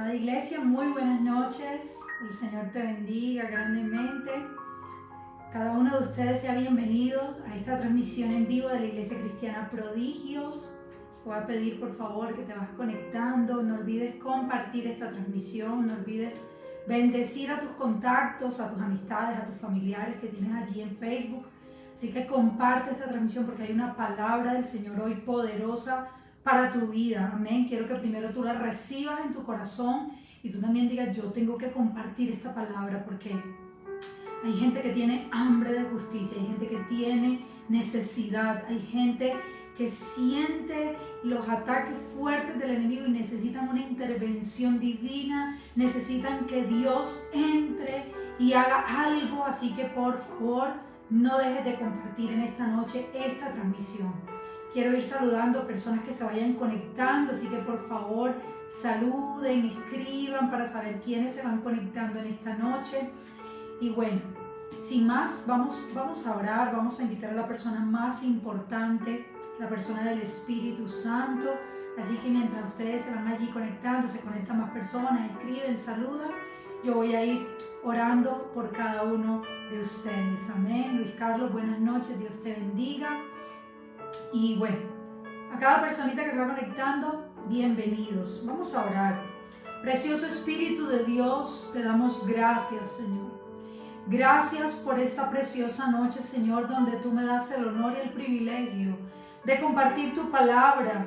Amada iglesia, muy buenas noches. El Señor te bendiga grandemente. Cada uno de ustedes sea bienvenido a esta transmisión en vivo de la Iglesia Cristiana Prodigios. Te voy a pedir por favor que te vas conectando. No olvides compartir esta transmisión. No olvides bendecir a tus contactos, a tus amistades, a tus familiares que tienes allí en Facebook. Así que comparte esta transmisión porque hay una palabra del Señor hoy poderosa para tu vida. Amén. Quiero que primero tú la recibas en tu corazón y tú también digas: yo tengo que compartir esta palabra, porque hay gente que tiene hambre de justicia, hay gente que tiene necesidad, hay gente que siente los ataques fuertes del enemigo y necesitan una intervención divina, necesitan que Dios entre y haga algo. Así que por favor, no dejes de compartir en esta noche esta transmisión. Quiero ir saludando a personas que se vayan conectando, así que por favor saluden, escriban para saber quiénes se van conectando en esta noche. Y bueno, sin más, vamos a orar, vamos a invitar a la persona más importante, la persona del Espíritu Santo. Así que mientras ustedes se van allí conectando, se conectan más personas, escriben, saludan, yo voy a ir orando por cada uno de ustedes. Amén. Luis Carlos, buenas noches, Dios te bendiga. Y bueno, a cada personita que se va conectando, bienvenidos. Vamos a orar. Precioso Espíritu de Dios, te damos gracias, Señor. Gracias por esta preciosa noche, Señor, donde tú me das el honor y el privilegio de compartir tu palabra.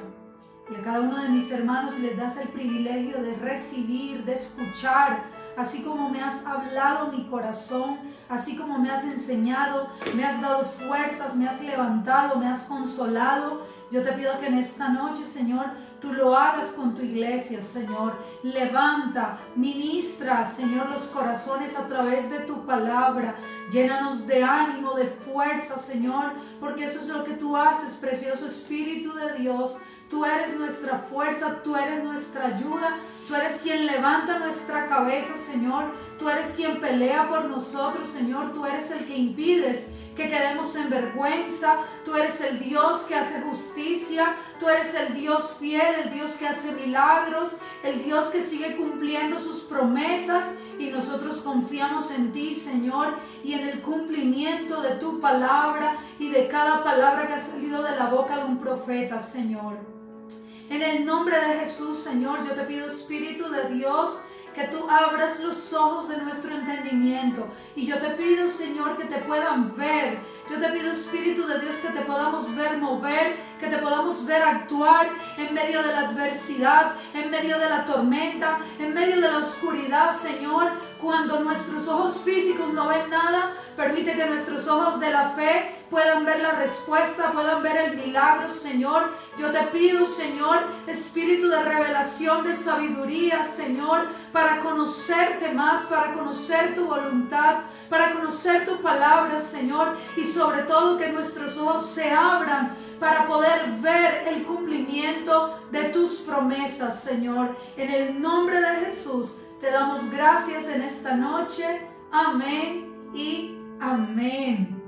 Y a cada uno de mis hermanos les das el privilegio de recibir, de escuchar, así como me has hablado mi corazón, así como me has enseñado, me has dado fuerzas, me has levantado, me has consolado. Yo te pido que en esta noche, Señor, tú lo hagas con tu iglesia, Señor. Levanta, ministra, Señor, los corazones a través de tu palabra. Llénanos de ánimo, de fuerza, Señor, porque eso es lo que tú haces, precioso Espíritu de Dios. Tú eres nuestra fuerza, tú eres nuestra ayuda, tú eres quien levanta nuestra cabeza, Señor. Tú eres quien pelea por nosotros, Señor. Tú eres el que impides que quedemos en vergüenza. Tú eres el Dios que hace justicia. Tú eres el Dios fiel, el Dios que hace milagros, el Dios que sigue cumpliendo sus promesas. Y nosotros confiamos en ti, Señor, y en el cumplimiento de tu palabra y de cada palabra que ha salido de la boca de un profeta, Señor. En el nombre de Jesús, Señor, yo te pido, Espíritu de Dios, que tú abras los ojos de nuestro entendimiento. Y yo te pido, Señor, que te puedan ver. Yo te pido, Espíritu de Dios, que te podamos ver mover, que te podamos ver actuar en medio de la adversidad, en medio de la tormenta, en medio de la oscuridad, Señor. Cuando nuestros ojos físicos no ven nada, permite que nuestros ojos de la fe puedan ver la respuesta, puedan ver el milagro, Señor. Yo te pido, Señor, espíritu de revelación, de sabiduría, Señor, para conocerte más, para conocer tu voluntad, para conocer tu palabra, Señor, y sobre todo que nuestros ojos se abran para poder ver el cumplimiento de tus promesas, Señor. En el nombre de Jesús te damos gracias en esta noche. Amén y amén.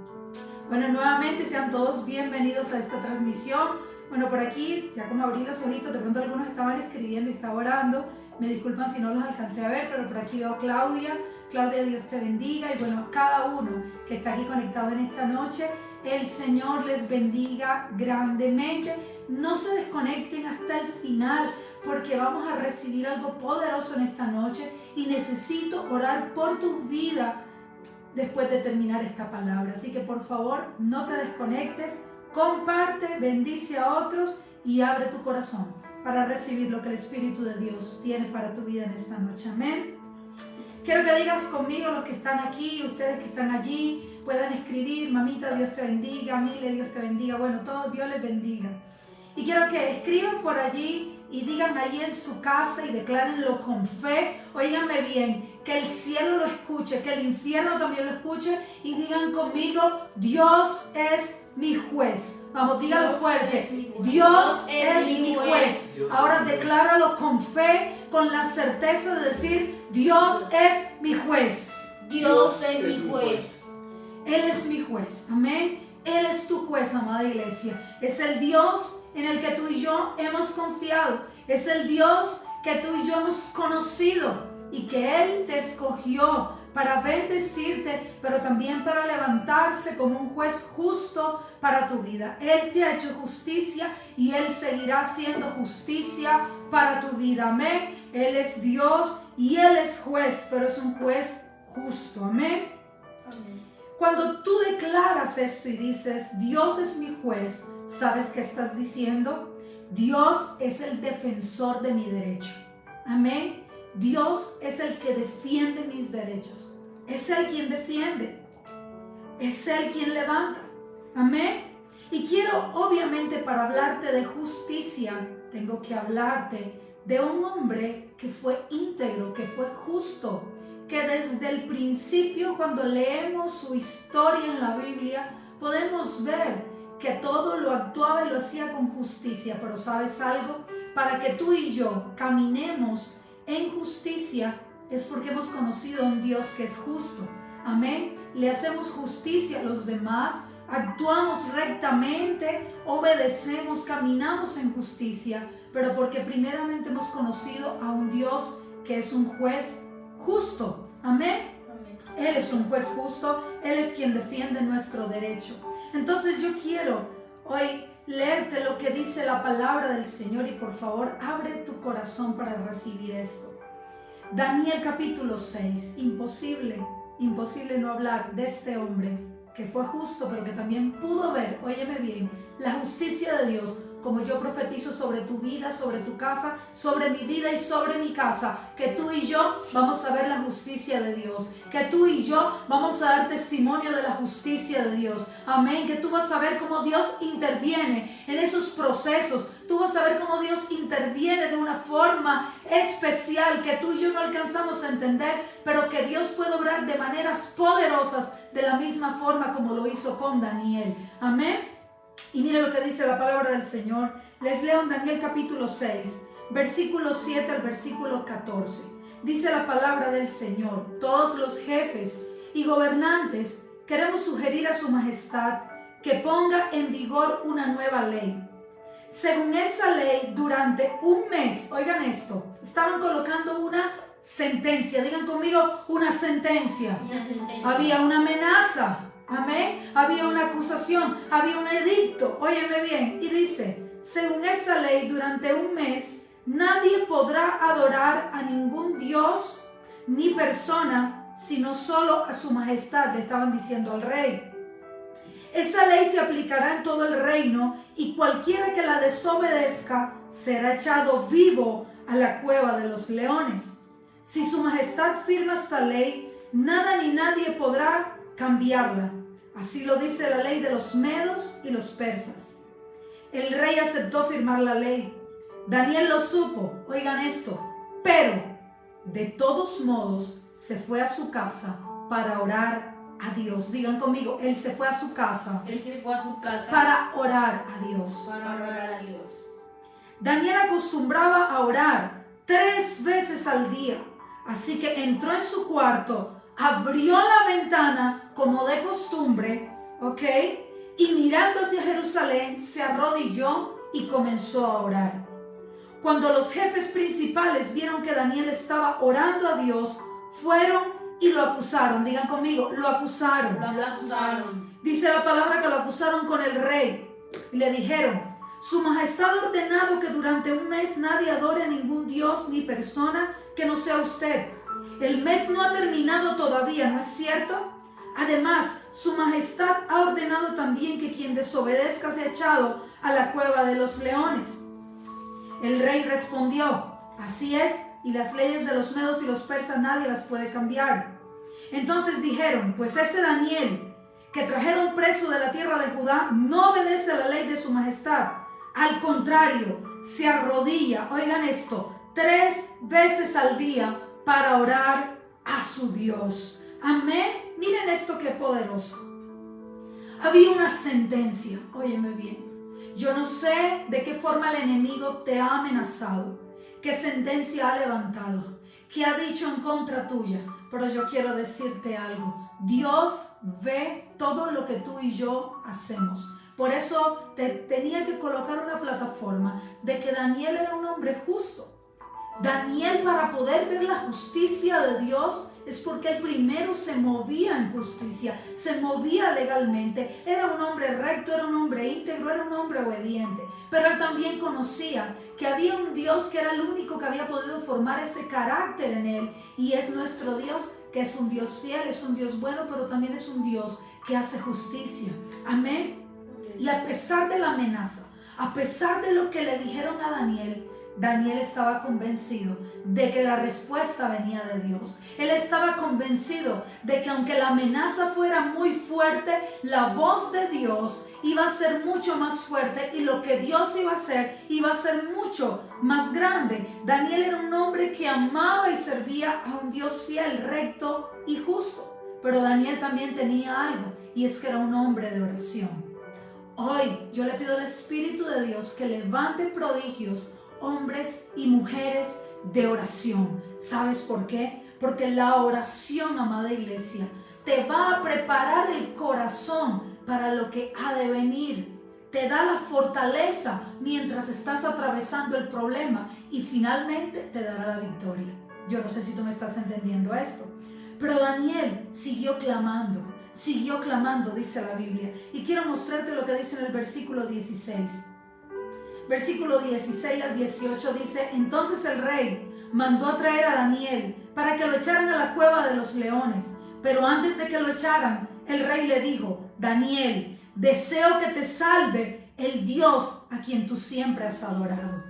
Bueno, nuevamente sean todos bienvenidos a esta transmisión. Bueno, por aquí, ya como abrí los ojitos, de pronto algunos estaban escribiendo y estaba orando. Me disculpan si no los alcancé a ver, pero por aquí veo a Claudia. Claudia, Dios te bendiga. Y bueno, cada uno que está aquí conectado en esta noche, el Señor les bendiga grandemente. No se desconecten hasta el final, porque vamos a recibir algo poderoso en esta noche y necesito orar por tu vida después de terminar esta palabra. Así que por favor, no te desconectes, comparte, bendice a otros y abre tu corazón para recibir lo que el Espíritu de Dios tiene para tu vida en esta noche. Amén. Quiero que digas conmigo, los que están aquí, ustedes que están allí, puedan escribir: mamita, Dios te bendiga, Mile, Dios te bendiga. Bueno, todos Dios les bendiga. Y quiero que escriban por allí y digan ahí en su casa y declárenlo con fe. Óiganme bien, que el cielo lo escuche, que el infierno también lo escuche, y digan conmigo: Dios es mi juez. Vamos, díganlo fuerte: Dios es mi juez. Ahora decláralo con fe, con la certeza de decir: Dios es mi juez. Dios es mi juez. Él es mi juez. Amén. Él es tu juez, amada iglesia. Es el Dios en el que tú y yo hemos confiado. Es el Dios que tú y yo hemos conocido y que Él te escogió para bendecirte, pero también para levantarse como un juez justo para tu vida. Él te ha hecho justicia y Él seguirá haciendo justicia para tu vida. Amén. Él es Dios y Él es juez, pero es un juez justo. Amén. Amén. Cuando tú declaras esto y dices, Dios es mi juez, ¿sabes qué estás diciendo? Dios es el defensor de mi derecho. Amén. Dios es el que defiende mis derechos. Es Él quien defiende. Es Él quien levanta. Amén. Y quiero, obviamente, para hablarte de justicia, tengo que hablarte de un hombre que fue íntegro, que fue justo, que desde el principio, cuando leemos su historia en la Biblia, podemos ver que todo lo actuaba y lo hacía con justicia. Pero ¿sabes algo? Para que tú y yo caminemos en justicia es porque hemos conocido a un Dios que es justo. Amén. Le hacemos justicia a los demás, actuamos rectamente, obedecemos, caminamos en justicia, pero porque primeramente hemos conocido a un Dios que es un juez justo. Amén. Él es un juez justo, Él es quien defiende nuestro derecho. Entonces yo quiero hoy leerte lo que dice la palabra del Señor y por favor abre tu corazón para recibir esto. Daniel capítulo 6, imposible no hablar de este hombre que fue justo, pero que también pudo ver, óyeme bien, la justicia de Dios, como yo profetizo sobre tu vida, sobre tu casa, sobre mi vida y sobre mi casa, que tú y yo vamos a ver la justicia de Dios, que tú y yo vamos a dar testimonio de la justicia de Dios. Amén, que tú vas a ver cómo Dios interviene en esos procesos, tú vas a ver cómo Dios interviene de una forma especial que tú y yo no alcanzamos a entender, pero que Dios puede obrar de maneras poderosas de la misma forma como lo hizo con Daniel. Amén. Y mire lo que dice la palabra del Señor. Les leo en Daniel capítulo 6, versículo 7 al versículo 14. Dice la palabra del Señor: todos los jefes y gobernantes queremos sugerir a su majestad que ponga en vigor una nueva ley. Según esa ley, durante un mes, oigan esto, estaban colocando una sentencia, digan conmigo, una sentencia. Había una amenaza. Amén. Había una acusación, había un edicto. Óyeme bien. Y dice: según esa ley, durante un mes nadie podrá adorar a ningún dios ni persona, sino solo a su majestad. Le estaban diciendo al rey. Esa ley se aplicará en todo el reino y cualquiera que la desobedezca será echado vivo a la cueva de los leones. Si su majestad firma esta ley, nada ni nadie podrá cambiarla. Así lo dice la ley de los medos y los persas. El rey aceptó firmar la ley. Daniel lo supo, oigan esto, pero de todos modos se fue a su casa para orar a Dios. Digan conmigo, él se fue a su casa. Él se fue a su casa para orar a Dios. Para orar a Dios. Daniel acostumbraba a orar 3 veces al día. Así que entró en su cuarto, abrió la ventana como de costumbre, ¿ok? Y mirando hacia Jerusalén, se arrodilló y comenzó a orar. Cuando los jefes principales vieron que Daniel estaba orando a Dios, fueron y lo acusaron. Digan conmigo, lo acusaron. Lo acusaron. Dice la palabra que lo acusaron con el rey. Y le dijeron: su majestad ha ordenado que durante un mes nadie adore a ningún dios ni persona que no sea usted. El mes no ha terminado todavía, ¿no es cierto? Además, su majestad ha ordenado también que quien desobedezca sea echado a la cueva de los leones. El rey respondió: así es, y las leyes de los medos y los persas nadie las puede cambiar. Entonces dijeron: pues ese Daniel que trajeron preso de la tierra de Judá no obedece a la ley de su majestad. Al contrario, se arrodilla, oigan esto, 3 veces al día para orar a su Dios. Amén. Miren esto qué poderoso. Había una sentencia, óyeme bien. Yo no sé de qué forma el enemigo te ha amenazado, qué sentencia ha levantado, qué ha dicho en contra tuya, pero yo quiero decirte algo. Dios ve todo lo que tú y yo hacemos. Por eso tenía que colocar una plataforma de que Daniel era un hombre justo. Daniel, para poder ver la justicia de Dios, es porque él primero se movía en justicia, se movía legalmente. Era un hombre recto, era un hombre íntegro, era un hombre obediente. Pero él también conocía que había un Dios que era el único que había podido formar ese carácter en él. Y es nuestro Dios, que es un Dios fiel, es un Dios bueno, pero también es un Dios que hace justicia. Amén. Y a pesar de la amenaza, a pesar de lo que le dijeron a Daniel, Daniel estaba convencido de que la respuesta venía de Dios. Él estaba convencido de que aunque la amenaza fuera muy fuerte, la voz de Dios iba a ser mucho más fuerte y lo que Dios iba a ser mucho más grande. Daniel era un hombre que amaba y servía a un Dios fiel, recto y justo. Pero Daniel también tenía algo, y es que era un hombre de oración. Hoy yo le pido al Espíritu de Dios que levante prodigios, hombres y mujeres de oración. ¿Sabes por qué? Porque la oración, amada iglesia, te va a preparar el corazón para lo que ha de venir. Te da la fortaleza mientras estás atravesando el problema y finalmente te dará la victoria. Yo no sé si tú me estás entendiendo esto. Pero Daniel siguió clamando, dice la Biblia. Y quiero mostrarte lo que dice en el versículo 16. Versículo 16 al 18 dice: entonces el rey mandó a traer a Daniel para que lo echaran a la cueva de los leones. Pero antes de que lo echaran, el rey le dijo: Daniel, deseo que te salve el Dios a quien tú siempre has adorado.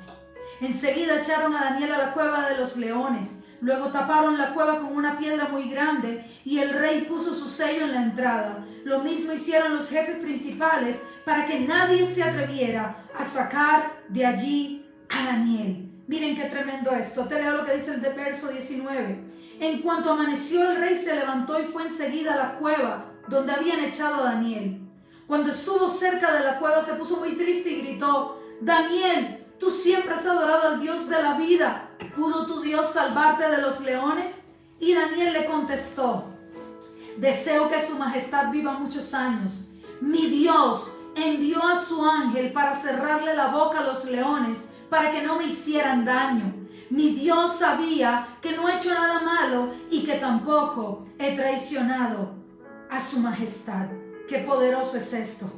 Enseguida echaron a Daniel a la cueva de los leones. Luego taparon la cueva con una piedra muy grande y el rey puso su sello en la entrada. Lo mismo hicieron los jefes principales para que nadie se atreviera a sacar de allí a Daniel. Miren qué tremendo esto. Te leo lo que dice el verso 19. En cuanto amaneció, el rey se levantó y fue enseguida a la cueva donde habían echado a Daniel. Cuando estuvo cerca de la cueva se puso muy triste y gritó: Daniel, tú siempre has adorado al Dios de la vida. ¿Pudo tu Dios salvarte de los leones? Y Daniel le contestó: deseo que su majestad viva muchos años. Mi Dios envió a su ángel para cerrarle la boca a los leones para que no me hicieran daño. Mi Dios sabía que no he hecho nada malo y que tampoco he traicionado a su majestad. Qué poderoso es esto.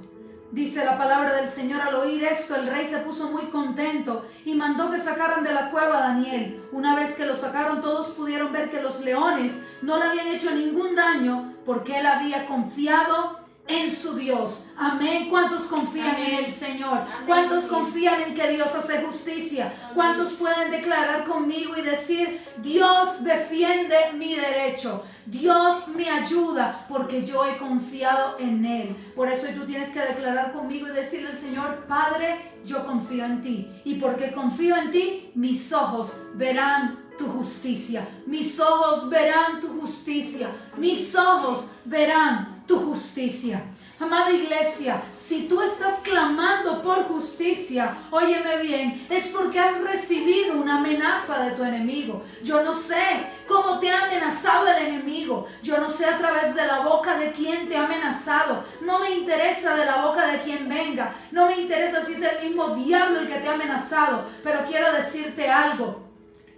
Dice la palabra del Señor: al oír esto, el rey se puso muy contento y mandó que sacaran de la cueva a Daniel. Una vez que lo sacaron, todos pudieron ver que los leones no le habían hecho ningún daño porque él había confiado en su Dios. Amén. ¿Cuántos confían en el Señor? ¿Cuántos confían en que Dios hace justicia? ¿Cuántos pueden declarar conmigo y decir: Dios defiende mi derecho, Dios me ayuda porque yo he confiado en Él? Por eso tú tienes que declarar conmigo y decirle al Señor: Padre, yo confío en ti, y porque confío en ti, mis ojos verán tu justicia, mis ojos verán tu justicia, mis ojos verán tu justicia. Amada iglesia, si tú estás clamando por justicia, óyeme bien, es porque has recibido una amenaza de tu enemigo. Yo no sé cómo te ha amenazado el enemigo. Yo no sé a través de la boca de quién te ha amenazado. No me interesa de la boca de quién venga. No me interesa si es el mismo diablo el que te ha amenazado. Pero quiero decirte algo.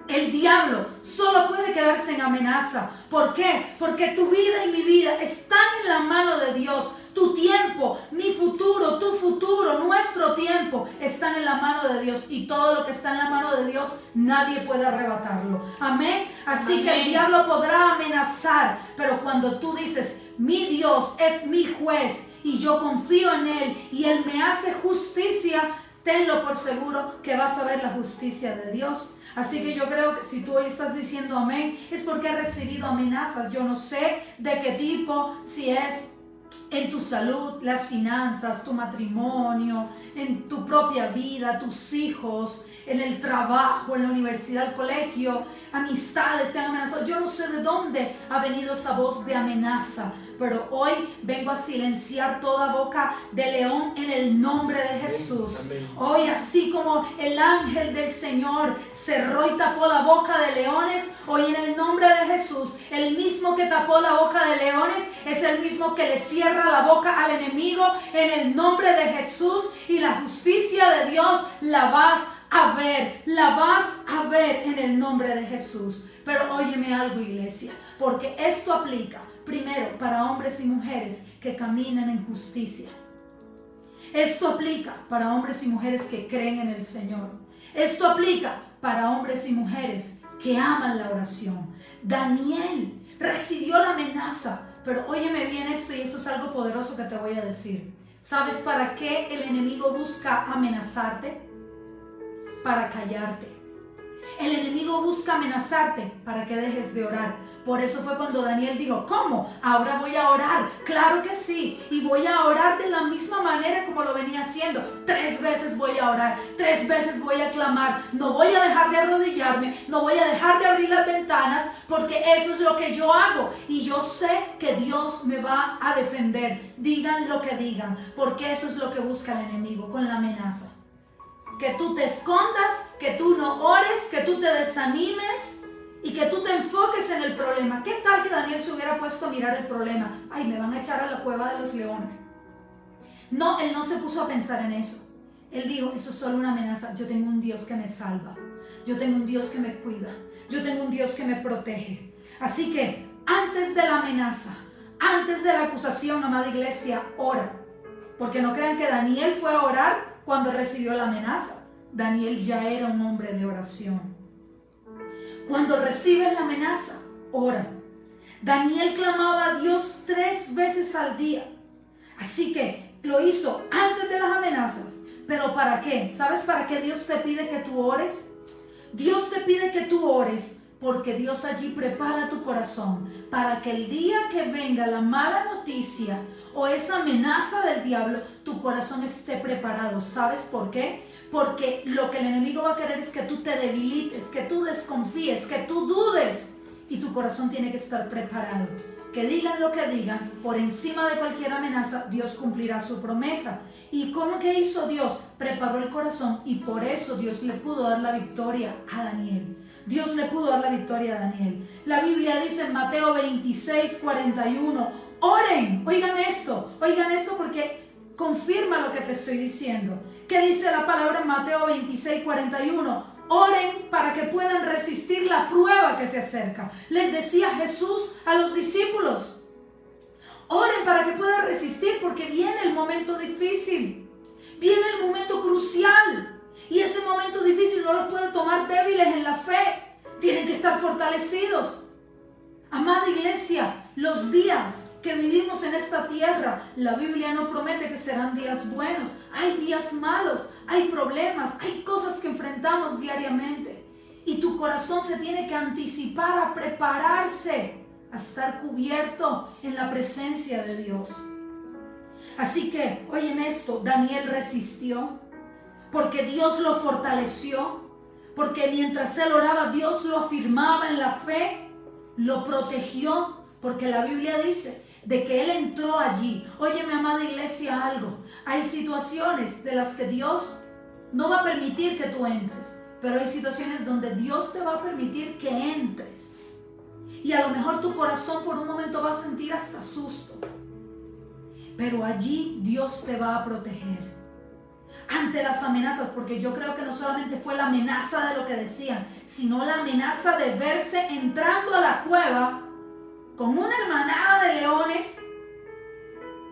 El diablo solo puede quedarse en amenaza. ¿Por qué? Porque tu vida y mi vida están en la mano de Dios. Tu tiempo, mi futuro, tu futuro, nuestro tiempo están en la mano de Dios. Y todo lo que está en la mano de Dios, nadie puede arrebatarlo. Amén. Así Amén. Que el diablo podrá amenazar. Pero cuando tú dices: mi Dios es mi juez y yo confío en Él y Él me hace justicia, tenlo por seguro que vas a ver la justicia de Dios. Así que yo creo que si tú hoy estás diciendo amén, es porque has recibido amenazas. Yo no sé de qué tipo, si es en tu salud, las finanzas, tu matrimonio, en tu propia vida, tus hijos, en el trabajo, en la universidad, el colegio, amistades te han amenazado. Yo no sé de dónde ha venido esa voz de amenaza, pero hoy vengo a silenciar toda boca de león en el nombre de Jesús. Amén. Hoy, así como el ángel del Señor cerró y tapó la boca de leones, hoy en el nombre de Jesús, el mismo que tapó la boca de leones es el mismo que le cierra la boca al enemigo en el nombre de Jesús, y la justicia de Dios la vas a ver en el nombre de Jesús. Pero óyeme algo, iglesia, porque esto aplica primero para hombres y mujeres que caminan en justicia. Esto aplica para hombres y mujeres que creen en el Señor. Esto aplica para hombres y mujeres que aman la oración. Daniel recibió la amenaza, pero óyeme bien esto, y esto es algo poderoso que te voy a decir. ¿Sabes para qué el enemigo busca amenazarte? Para callarte. El enemigo busca amenazarte para que dejes de orar. Por eso fue cuando Daniel dijo, ¿cómo? Ahora voy a orar. Claro que sí. Y voy a orar de la misma manera como lo venía haciendo. 3 veces voy a orar. 3 veces voy a clamar. No voy a dejar de arrodillarme. No voy a dejar de abrir las ventanas, porque eso es lo que yo hago. Y yo sé que Dios me va a defender. Digan lo que digan, porque eso es lo que busca el enemigo con la amenaza. Que tú te escondas, que tú no ores, que tú te desanimes y que tú te enfoques en el problema. ¿Qué tal que Daniel se hubiera puesto a mirar el problema? Ay, me van a echar a la cueva de los leones. No, él no se puso a pensar en eso. Él dijo, eso es solo una amenaza. Yo tengo un Dios que me salva. Yo tengo un Dios que me cuida. Yo tengo un Dios que me protege. Así que antes de la amenaza, antes de la acusación, amada iglesia, ora. Porque no crean que Daniel fue a orar cuando recibió la amenaza. Daniel ya era un hombre de oración. Cuando recibes la amenaza, ora. Daniel clamaba a Dios 3 veces al día. Así que lo hizo antes de las amenazas. ¿Pero para qué? ¿Sabes para qué Dios te pide que tú ores? Dios te pide que tú ores porque Dios allí prepara tu corazón para que el día que venga la mala noticia o esa amenaza del diablo, tu corazón esté preparado. ¿Sabes por qué? Porque lo que el enemigo va a querer es que tú te debilites, que tú desconfíes, que tú dudes. Y tu corazón tiene que estar preparado. Que digan lo que digan, por encima de cualquier amenaza, Dios cumplirá su promesa. ¿Y cómo que hizo Dios? Preparó el corazón, y por eso Dios le pudo dar la victoria a Daniel. Dios le pudo dar la victoria a Daniel. La Biblia dice en Mateo 26:41, oren, oigan esto porque confirma lo que te estoy diciendo. ¿Qué dice la palabra en Mateo 26:41? Oren para que puedan resistir la prueba que se acerca. Les decía Jesús a los discípulos. Oren para que puedan resistir, porque viene el momento difícil. Viene el momento crucial. Y ese momento difícil no lo pueden tomar débiles en la fe. Tienen que estar fortalecidos. Amada iglesia, los días que vivimos en esta tierra, la Biblia no promete que serán días buenos. Hay días malos, hay problemas, hay cosas que enfrentamos diariamente. Y tu corazón se tiene que anticipar a prepararse, a estar cubierto en la presencia de Dios. Así que, oyen esto, Daniel resistió porque Dios lo fortaleció, porque mientras él oraba, Dios lo afirmaba en la fe, lo protegió, porque la Biblia dice de que él entró allí. Óyeme, amada iglesia, algo. Hay situaciones de las que Dios no va a permitir que tú entres, pero hay situaciones donde Dios te va a permitir que entres. Y a lo mejor tu corazón por un momento va a sentir hasta susto, pero allí Dios te va a proteger ante las amenazas, porque yo creo que no solamente fue la amenaza de lo que decían, sino la amenaza de verse entrando a la cueva con una hermanada de leones.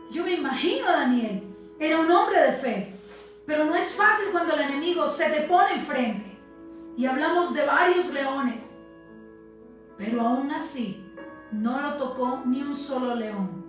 Yo me imagino a Daniel, era un hombre de fe, pero no es fácil cuando el enemigo se te pone enfrente. Y hablamos de varios leones, pero aún así no lo tocó ni un solo león.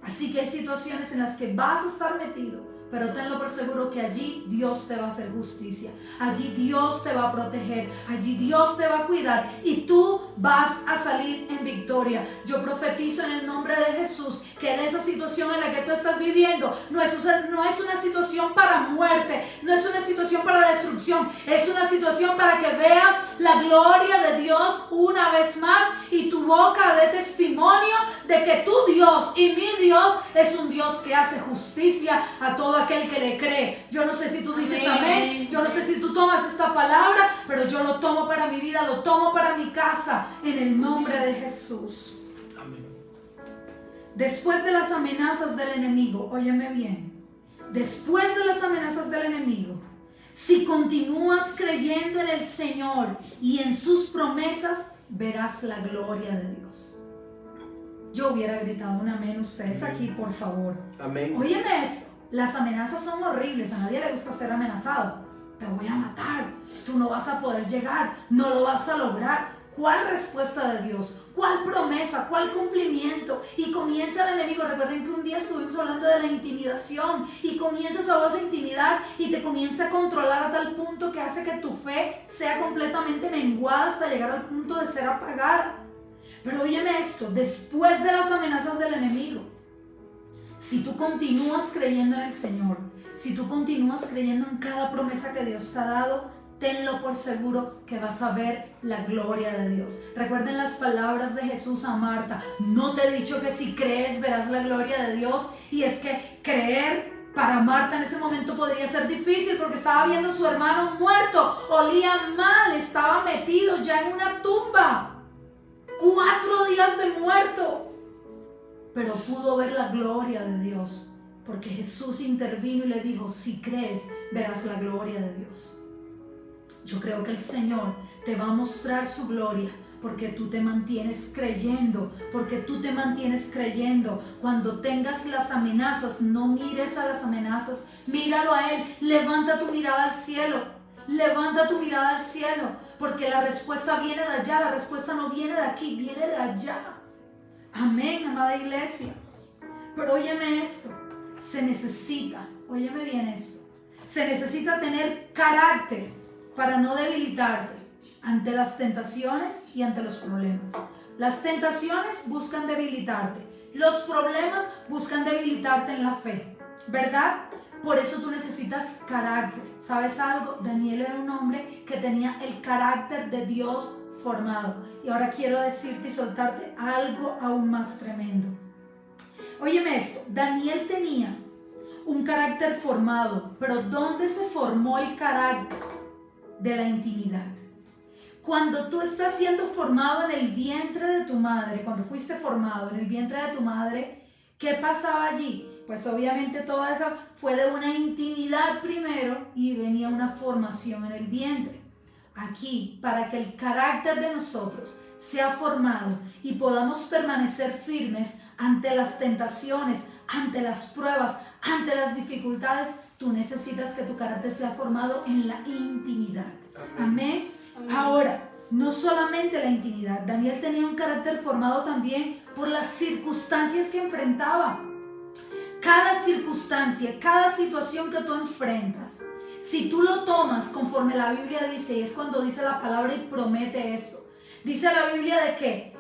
Así que hay situaciones en las que vas a estar metido, pero tenlo por seguro que allí Dios te va a hacer justicia, allí Dios te va a proteger, allí Dios te va a cuidar, y tú vas a salir en victoria. Yo profetizo en el nombre de Jesús que en esa situación en la que tú estás viviendo no es una situación para muerte, no es una situación para destrucción, es una situación para que veas la gloria de Dios una vez más y tu boca dé testimonio de que tu Dios y mi Dios es un Dios que hace justicia a todo aquel que le cree. Yo no sé si tú dices amén, yo no sé si tú tomas esta palabra, pero yo lo tomo para mi vida, lo tomo para mi casa, en el nombre de Jesús. Amén. Después de las amenazas del enemigo, óyeme bien, después de las amenazas del enemigo, si continúas creyendo en el Señor y en sus promesas, verás la gloria de Dios. Yo hubiera gritado un amén, ustedes aquí, por favor. Amén. Óyeme esto, las amenazas son horribles, a nadie le gusta ser amenazado. Te voy a matar, tú no vas a poder llegar, no lo vas a lograr. ¿Cuál respuesta de Dios? ¿Cuál promesa? ¿Cuál cumplimiento? Y comienza el enemigo. Recuerden que un día estuvimos hablando de la intimidación y comienzas a vos a intimidar y te comienza a controlar a tal punto que hace que tu fe sea completamente menguada hasta llegar al punto de ser apagada. Pero óyeme esto, después de las amenazas del enemigo, si tú continúas creyendo en el Señor, si tú continúas creyendo en cada promesa que Dios te ha dado, tenlo por seguro que vas a ver la gloria de Dios. Recuerden las palabras de Jesús a Marta: no te he dicho que si crees verás la gloria de Dios. Y es que creer para Marta en ese momento podría ser difícil porque estaba viendo a su hermano muerto, olía mal, estaba metido ya en una tumba, 4 días de muerto, pero pudo ver la gloria de Dios porque Jesús intervino y le dijo: si crees verás la gloria de Dios. Yo creo que el Señor te va a mostrar su gloria porque tú te mantienes creyendo, porque tú te mantienes creyendo. Cuando tengas las amenazas, no mires a las amenazas, míralo a Él, levanta tu mirada al cielo, levanta tu mirada al cielo, porque la respuesta viene de allá, la respuesta no viene de aquí, viene de allá. Amén, amada iglesia. Pero óyeme esto, se necesita, óyeme bien esto, se necesita tener carácter para no debilitarte ante las tentaciones y ante los problemas. Las tentaciones buscan debilitarte, los problemas buscan debilitarte en la fe, ¿verdad? Por eso tú necesitas carácter. ¿Sabes algo? Daniel era un hombre que tenía el carácter de Dios formado. Y ahora quiero decirte y soltarte algo aún más tremendo. Óyeme esto, Daniel tenía un carácter formado, pero ¿dónde se formó el carácter? De la intimidad. Cuando tú estás siendo formado en el vientre de tu madre, cuando fuiste formado en el vientre de tu madre, ¿qué pasaba allí? Pues obviamente toda esa fue de una intimidad primero y venía una formación en el vientre. Aquí, para que el carácter de nosotros sea formado y podamos permanecer firmes ante las tentaciones, ante las pruebas, ante las dificultades, tú necesitas que tu carácter sea formado en la intimidad. Amén. Amén. Ahora, no solamente la intimidad, Daniel tenía un carácter formado también por las circunstancias que enfrentaba. Cada circunstancia, cada situación que tú enfrentas, si tú lo tomas conforme la Biblia dice, y es cuando dice la palabra y promete esto, dice la Biblia de que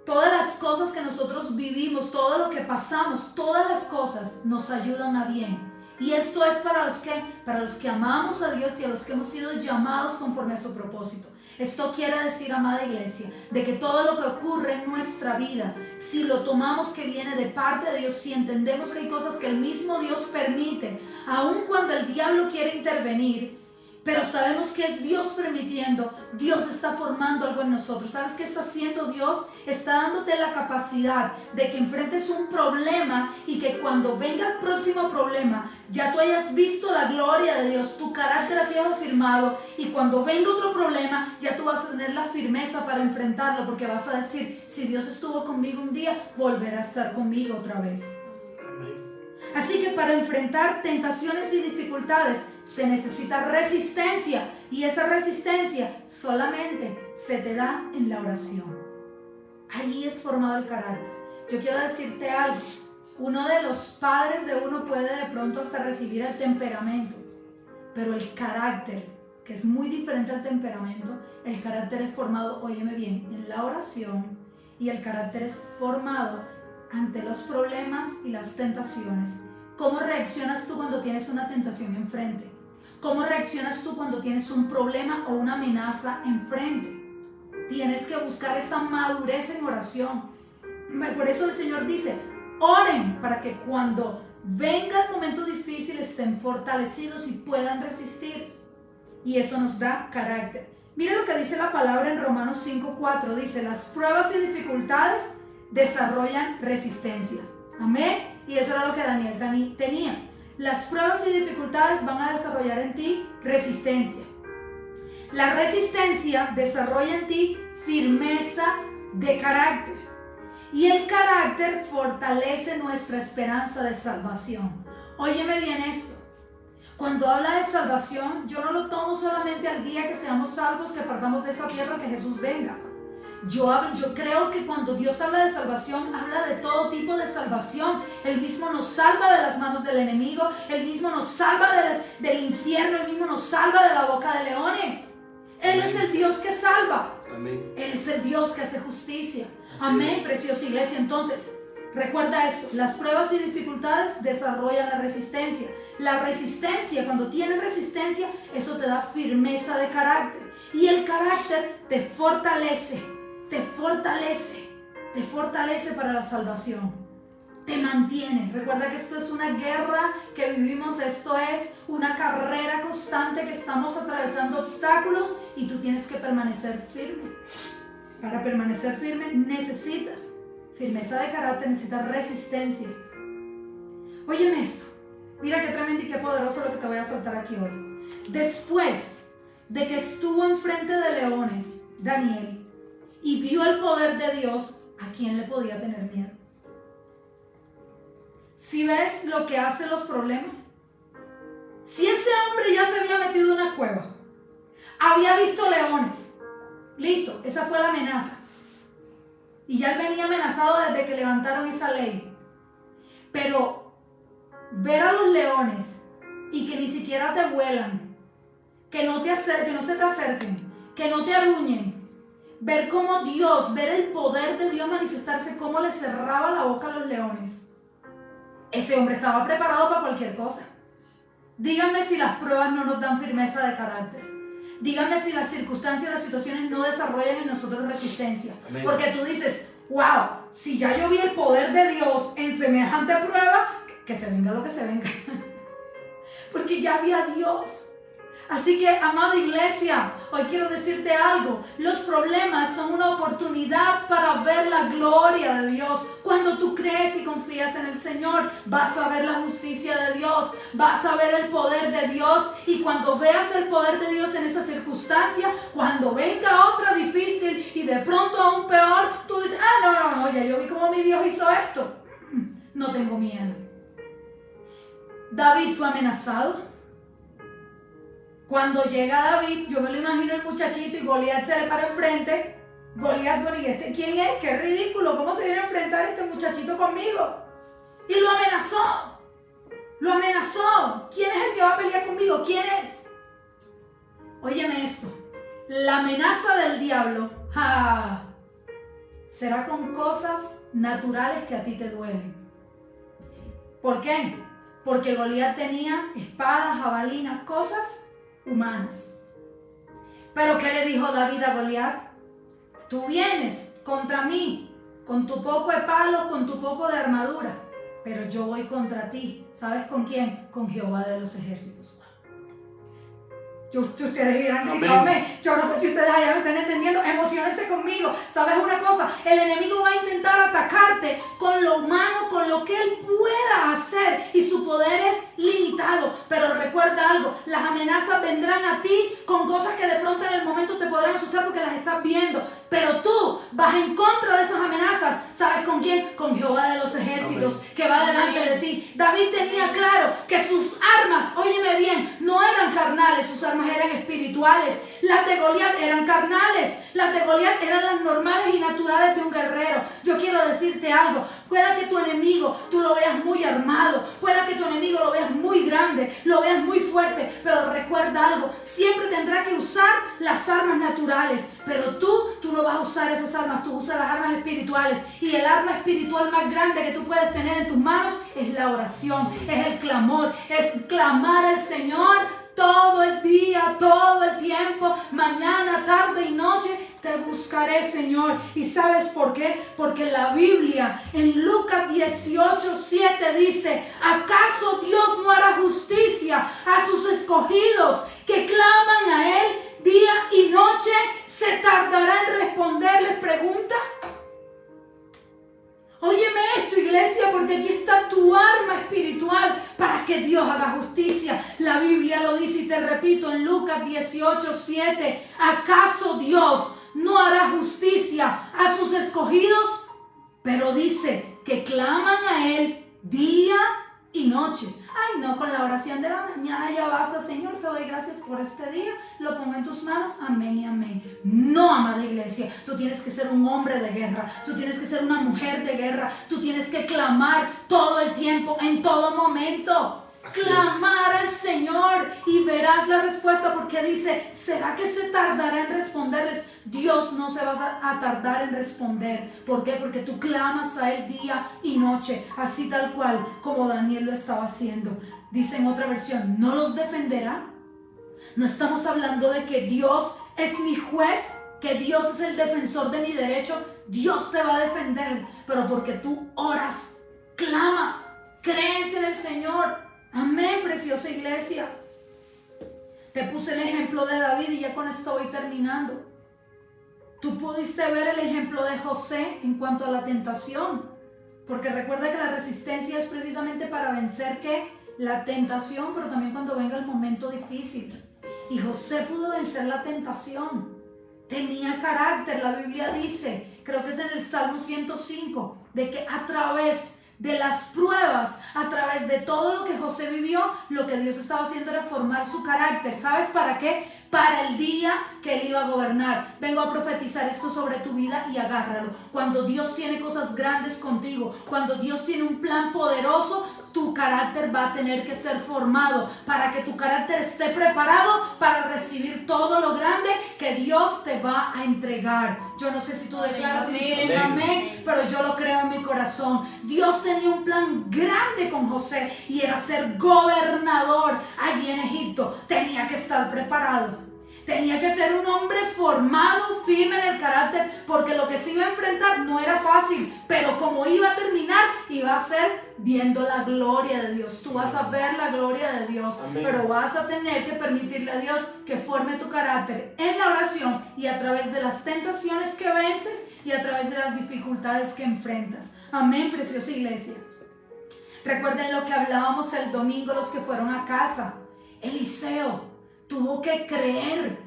todas las cosas que nosotros vivimos, todo lo que pasamos, todas las cosas nos ayudan a bien. Y esto es para los que amamos a Dios y a los que hemos sido llamados conforme a su propósito. Esto quiere decir, amada iglesia, de que todo lo que ocurre en nuestra vida, si lo tomamos que viene de parte de Dios, si entendemos que hay cosas que el mismo Dios permite, aun cuando el diablo quiere intervenir, pero sabemos que es Dios permitiendo, Dios está formando algo en nosotros. ¿Sabes qué está haciendo Dios? Está dándote la capacidad de que enfrentes un problema y que cuando venga el próximo problema, ya tú hayas visto la gloria de Dios, tu carácter ha sido firmado y cuando venga otro problema, ya tú vas a tener la firmeza para enfrentarlo porque vas a decir, si Dios estuvo conmigo un día, volverá a estar conmigo otra vez. Así que para enfrentar tentaciones y dificultades se necesita resistencia y esa resistencia solamente se te da en la oración. Ahí es formado el carácter. Yo quiero decirte algo, uno de los padres de uno puede de pronto hasta recibir el temperamento, pero el carácter que es muy diferente al temperamento. El carácter es formado, óyeme bien, en la oración, y el carácter es formado ante los problemas y las tentaciones. ¿Cómo reaccionas tú cuando tienes una tentación enfrente? ¿Cómo reaccionas tú cuando tienes un problema o una amenaza enfrente? Tienes que buscar esa madurez en oración. Por eso el Señor dice, oren para que cuando venga el momento difícil estén fortalecidos y puedan resistir. Y eso nos da carácter. Mira lo que dice la palabra en Romanos 5:4. Dice, las pruebas y dificultades desarrollan resistencia. Amén. Y eso era lo que Daniel tenía. Las pruebas y dificultades van a desarrollar en ti resistencia. La resistencia desarrolla en ti firmeza de carácter. Y el carácter fortalece nuestra esperanza de salvación. Óyeme bien esto. Cuando habla de salvación, yo no lo tomo solamente al día que seamos salvos, que partamos de esta tierra, que Jesús venga. Yo creo que cuando Dios habla de salvación, habla de todo tipo de salvación. Él mismo nos salva de las manos del enemigo, Él mismo nos salva del infierno, Él mismo nos salva de la boca de leones. Él es el Dios que salva. Amén. Él es el Dios que hace justicia. Así Amén, es. Preciosa iglesia. Entonces, recuerda esto, las pruebas y dificultades desarrollan la resistencia. La resistencia, cuando tienes resistencia, eso te da firmeza de carácter. Y el carácter te fortalece para la salvación. Te mantiene. Recuerda que esto es una guerra que vivimos, esto es una carrera constante que estamos atravesando obstáculos y tú tienes que permanecer firme. Para permanecer firme necesitas firmeza de carácter, necesitas resistencia. Óyeme esto. Mira qué tremendo y qué poderoso lo que te voy a soltar aquí hoy. Después de que estuvo enfrente de leones, Daniel, y vio el poder de Dios, ¿a quién le podía tener miedo? Si ves lo que hacen los problemas, si ese hombre ya se había metido en una cueva, había visto leones, listo, esa fue la amenaza. Y ya él venía amenazado desde que levantaron esa ley. Pero ver a los leones y que ni siquiera te huelan, que no se te acerquen, que no te aruñen, ver cómo Dios, ver el poder de Dios manifestarse, cómo le cerraba la boca a los leones. Ese hombre estaba preparado para cualquier cosa. Díganme si las pruebas no nos dan firmeza de carácter. Díganme si las circunstancias, las situaciones no desarrollan en nosotros resistencia. Amén. Porque tú dices, wow, si ya yo vi el poder de Dios en semejante prueba, que se venga lo que se venga. Porque ya vi a Dios. Así que, amada iglesia, hoy quiero decirte algo. Los problemas son una oportunidad para ver la gloria de Dios. Cuando tú crees y confías en el Señor, vas a ver la justicia de Dios, vas a ver el poder de Dios. Y cuando veas el poder de Dios en esa circunstancia, cuando venga otra difícil y de pronto aún peor, tú dices, no, ya yo vi cómo mi Dios hizo esto. No tengo miedo. David fue amenazado. Cuando llega David, yo me lo imagino el muchachito y Goliat se le para enfrente. Goliat, bueno, ¿y este quién es? ¡Qué ridículo! ¿Cómo se viene a enfrentar este muchachito conmigo? Y lo amenazó. Lo amenazó. ¿Quién es el que va a pelear conmigo? ¿Quién es? Óyeme esto. La amenaza del diablo será con cosas naturales que a ti te duelen. ¿Por qué? Porque Goliat tenía espadas, jabalinas, cosas humanas. Pero ¿qué le dijo David a Goliat? Tú vienes contra mí con tu poco de palos, con tu poco de armadura, pero yo voy contra ti. ¿Sabes con quién? Con Jehová de los ejércitos. Ustedes dirán, yo no sé si ustedes allá me están entendiendo, emocionense conmigo. ¿Sabes una cosa? El enemigo va a intentar atacarte con lo humano, con lo que él pueda hacer, y su poder es limitado. Pero recuerda algo, las amenazas vendrán a ti con cosas que de pronto en el momento te podrán asustar porque las estás viendo, pero tú vas en contra de esas amenazas. ¿Sabes con quién? Con Jehová de los ejércitos, que va delante de ti. David tenía claro que sus armas, óyeme bien, no eran carnales, sus armas eran espirituales. Las de Goliat eran carnales, las de Goliat eran las normales y naturales de un guerrero. Yo quiero decirte algo, pueda que tu enemigo tú lo veas muy armado, pueda que tu enemigo lo veas muy grande, lo veas muy fuerte, pero recuerda algo, siempre tendrá que usar las armas naturales, pero tú no vas a usar esas armas, tú usas las armas espirituales, y el arma espiritual más grande que tú puedes tener en tus manos es la oración, es el clamor, es clamar al Señor todo el día, todo el tiempo, mañana, tarde y noche, te buscaré, Señor. ¿Y sabes por qué? Porque la Biblia en Lucas 18:7 dice: ¿acaso Dios no hará justicia a sus escogidos que claman a Él día y noche? ¿Se tardará en responderles preguntas? Óyeme esto, iglesia, porque aquí está tu arma espiritual para que Dios haga justicia. La Biblia lo dice y te repito en Lucas 18:7. ¿Acaso Dios no hará justicia a sus escogidos? Pero dice que claman a Él día y noche. Ay, no, con la oración de la mañana ya basta. Señor, te doy gracias por este día. Lo pongo en tus manos. Amén y amén. No, amada iglesia. Tú tienes que ser un hombre de guerra. Tú tienes que ser una mujer de guerra. Tú tienes que clamar todo el tiempo, en todo momento. Clamar al Señor y verás la respuesta, porque dice: ¿será que se tardará en responderles? Dios no se va a tardar en responder. ¿Por qué? Porque tú clamas a Él día y noche, así tal cual como Daniel lo estaba haciendo. Dice en otra versión: ¿no los defenderá? No estamos hablando de que Dios es mi juez, que Dios es el defensor de mi derecho. Dios te va a defender, pero porque tú oras, clamas, crees en el Señor. Amén, preciosa iglesia. Te puse el ejemplo de David y ya con esto voy terminando. Tú pudiste ver el ejemplo de José en cuanto a la tentación, porque recuerda que la resistencia es precisamente para vencer ¿qué? La tentación, pero también cuando venga el momento difícil. Y José pudo vencer la tentación. Tenía carácter, la Biblia dice, creo que es en el Salmo 105, de que a través de las pruebas, a través de todo lo que José vivió, lo que Dios estaba haciendo era formar su carácter. ¿Sabes para qué? Para el día que Él iba a gobernar. Vengo a profetizar esto sobre tu vida y agárralo. Cuando Dios tiene cosas grandes contigo, cuando Dios tiene un plan poderoso, tu carácter va a tener que ser formado para que tu carácter esté preparado para recibir todo lo grande que Dios te va a entregar. Yo no sé si tú declaras amén, amén, pero yo lo creo en mi corazón. Dios tenía un plan grande con José y era ser gobernador allí en Egipto. Tenía que estar preparado. Tenía que ser un hombre formado, firme en el carácter, porque lo que se iba a enfrentar no era fácil, pero como iba a terminar, iba a ser viendo la gloria de Dios. Tú vas a ver la gloria de Dios, amén, pero vas a tener que permitirle a Dios que forme tu carácter en la oración y a través de las tentaciones que vences y a través de las dificultades que enfrentas. Amén, preciosa iglesia. Recuerden lo que hablábamos el domingo, los que fueron a casa. Eliseo tuvo que creer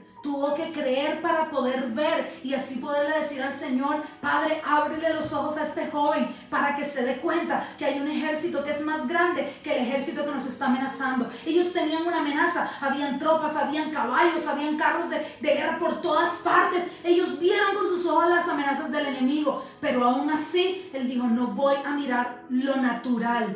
para poder ver y así poderle decir al Señor: Padre, ábrele los ojos a este joven para que se dé cuenta que hay un ejército que es más grande que el ejército que nos está amenazando. Ellos tenían una amenaza, habían tropas, habían caballos, habían carros de guerra por todas partes. Ellos vieron con sus ojos las amenazas del enemigo, pero aún así él dijo: no voy a mirar lo natural,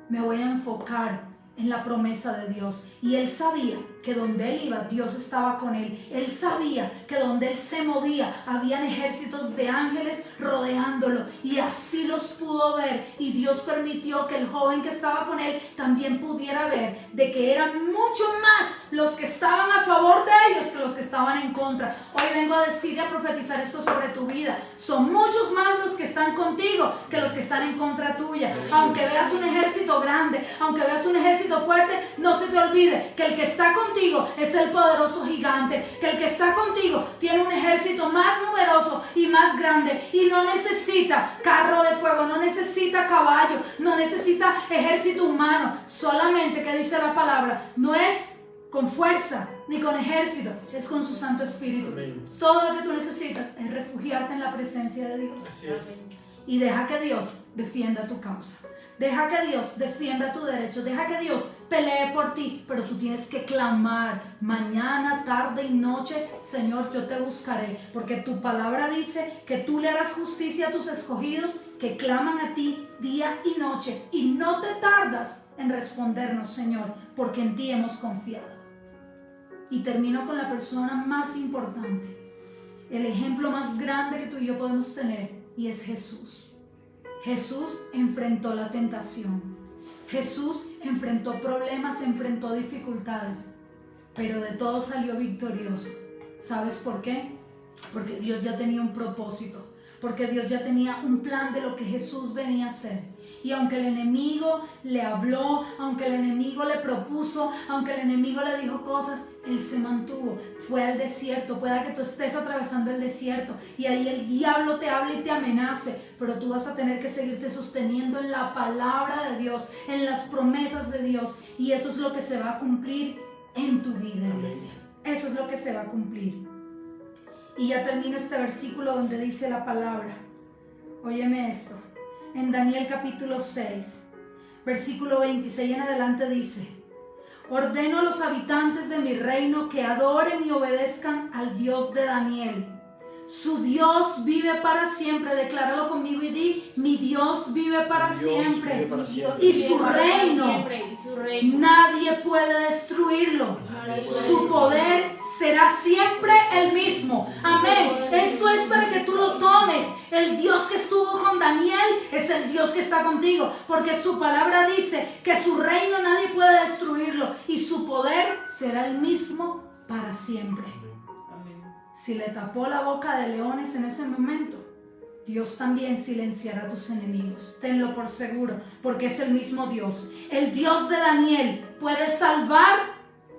me voy a enfocar en la promesa de Dios. Y él sabía que donde él iba, Dios estaba con él. Él sabía que donde él se movía, habían ejércitos de ángeles rodeándolo, y así los pudo ver, y Dios permitió que el joven que estaba con él también pudiera ver de que eran mucho más los que estaban a favor de ellos que los que estaban en contra. Hoy vengo a decir y a profetizar esto sobre tu vida: son muchos más los que están contigo que los que están en contra tuya. Aunque veas un ejército grande, aunque veas un ejército fuerte, no se te olvide que el que está contigo es el poderoso gigante, que el que está contigo tiene un ejército más numeroso y más grande, y no necesita carro de fuego, no necesita caballo, no necesita ejército humano. Solamente, que dice la palabra, no es con fuerza ni con ejército, es con su Santo Espíritu. Amén. Todo lo que tú necesitas es refugiarte en la presencia de Dios. Así es. Y deja que Dios defienda tu causa. Deja que Dios defienda tu derecho, deja que Dios pelee por ti, pero tú tienes que clamar mañana, tarde y noche: Señor, yo te buscaré, porque tu palabra dice que tú le harás justicia a tus escogidos que claman a ti día y noche, y no te tardas en respondernos, Señor, porque en ti hemos confiado. Y termino con la persona más importante, el ejemplo más grande que tú y yo podemos tener, y es Jesús. Jesús enfrentó la tentación. Jesús enfrentó problemas, enfrentó dificultades, pero de todo salió victorioso. ¿Sabes por qué? Porque Dios ya tenía un propósito, porque Dios ya tenía un plan de lo que Jesús venía a hacer. Y aunque el enemigo le habló, aunque el enemigo le propuso, aunque el enemigo le dijo cosas, Él se mantuvo. Fue al desierto. Pueda que tú estés atravesando el desierto y ahí el diablo te hable y te amenace, pero tú vas a tener que seguirte sosteniendo en la palabra de Dios, en las promesas de Dios, y eso es lo que se va a cumplir en tu vida, iglesia. Eso es lo que se va a cumplir. Y ya termino este versículo donde dice la palabra. Óyeme esto. En Daniel capítulo 6, versículo 26 en adelante dice: ordeno a los habitantes de mi reino que adoren y obedezcan al Dios de Daniel. Su Dios vive para siempre. Decláralo conmigo y di: mi Dios vive para siempre. Y su reino nadie puede destruirlo. Su poder será siempre el mismo. Amén. Esto es para que tú lo tomes. El Dios que estuvo con Daniel es el Dios que está contigo, porque su palabra dice que su reino nadie puede destruirlo y su poder será el mismo para siempre. Si le tapó la boca de leones en ese momento, Dios también silenciará a tus enemigos. Tenlo por seguro, porque es el mismo Dios. El Dios de Daniel puede salvar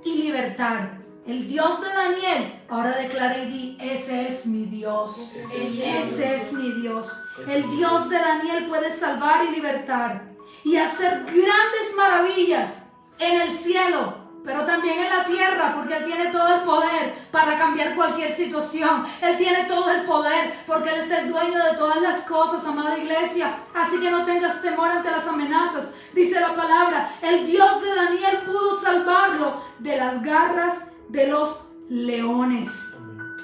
y libertar. El Dios de Daniel, ahora declara y di: ese es mi Dios. Ese es mi Dios. El Dios de Daniel puede salvar y libertar y hacer grandes maravillas en el cielo, pero también en la tierra, porque Él tiene todo el poder para cambiar cualquier situación. Él tiene todo el poder porque Él es el dueño de todas las cosas, amada iglesia. Así que no tengas temor ante las amenazas. Dice la palabra: el Dios de Daniel pudo salvarlo de las garras de los leones.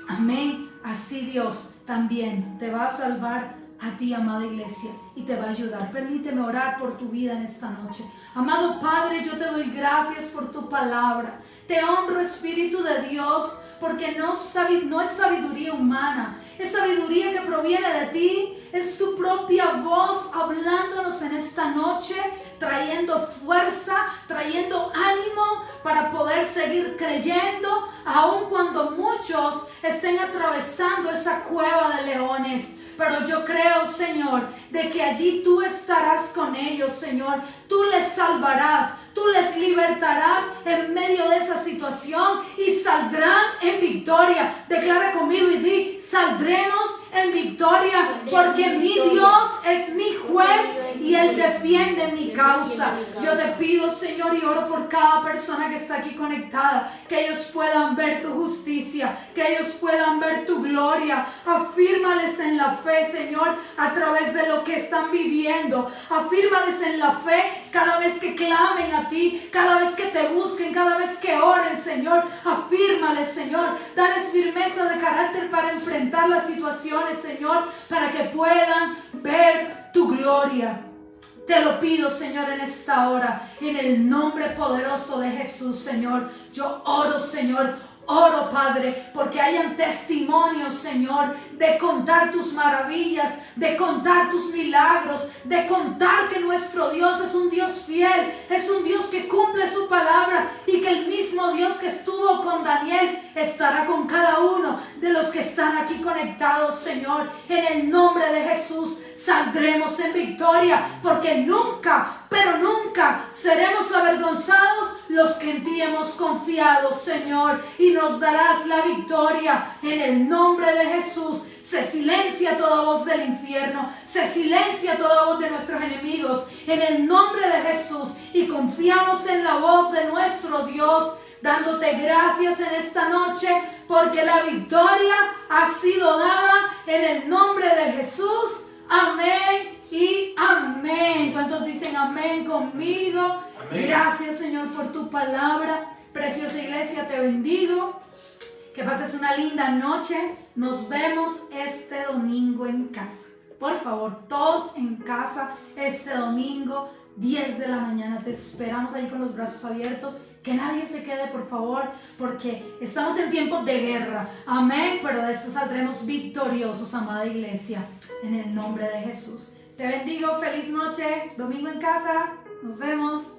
Amén. Así Dios también te va a salvar a ti, amada iglesia, y te va a ayudar. Permíteme orar por tu vida en esta noche. Amado Padre, yo te doy gracias por tu palabra. Te honro, Espíritu de Dios, porque no es sabiduría humana, es sabiduría que proviene de ti. Es tu propia voz hablándonos en esta noche, trayendo fuerza, trayendo ánimo para poder seguir creyendo, aun cuando muchos estén atravesando esa cueva de leones. Pero yo creo, Señor, de que allí tú estarás con ellos, Señor. Tú les salvarás, tú les libertarás en medio de esa situación y saldrán en victoria. Declara conmigo y di: saldremos en victoria, porque mi Dios es mi juez y Él defiende mi causa. Yo te pido, Señor, y oro por cada persona que está aquí conectada, que ellos puedan ver tu justicia, que ellos puedan ver tu gloria. Afírmales en la fe, Señor, a través de lo que están viviendo. Afírmales en la fe cada vez que clamen a ti, cada vez que te busquen, cada vez que oren, Señor. Afírmales, Señor. Dales firmeza de carácter para enfrentar las situaciones, Señor, para que puedan ver tu gloria. Te lo pido, Señor, en esta hora, en el nombre poderoso de Jesús, Señor. Yo oro, Señor. Oro, Padre, porque hayan testimonios, Señor, de contar tus maravillas, de contar tus milagros, de contar que nuestro Dios es un Dios fiel, es un Dios que cumple su palabra y que el mismo Dios que estuvo con Daniel estará con cada uno de los que están aquí conectados, Señor. En el nombre de Jesús saldremos en victoria, porque nunca, pero nunca seremos avergonzados los que en ti hemos confiado, Señor, y nos darás la victoria en el nombre de Jesús. Se silencia toda voz del infierno, se silencia toda voz de nuestros enemigos en el nombre de Jesús, y confiamos en la voz de nuestro Dios, dándote gracias en esta noche, porque la victoria ha sido dada en el nombre de Jesús. Amén y amén. ¿Cuántos dicen amén conmigo? Amén. Gracias, Señor, por tu palabra. Preciosa iglesia, te bendigo. Que pases una linda noche. Nos vemos este domingo en casa. Por favor, todos en casa este domingo, 10 de la mañana. Te esperamos ahí con los brazos abiertos. Que nadie se quede, por favor, porque estamos en tiempos de guerra. Amén. Pero de esto saldremos victoriosos, amada iglesia, en el nombre de Jesús. Te bendigo. Feliz noche. Domingo en casa. Nos vemos.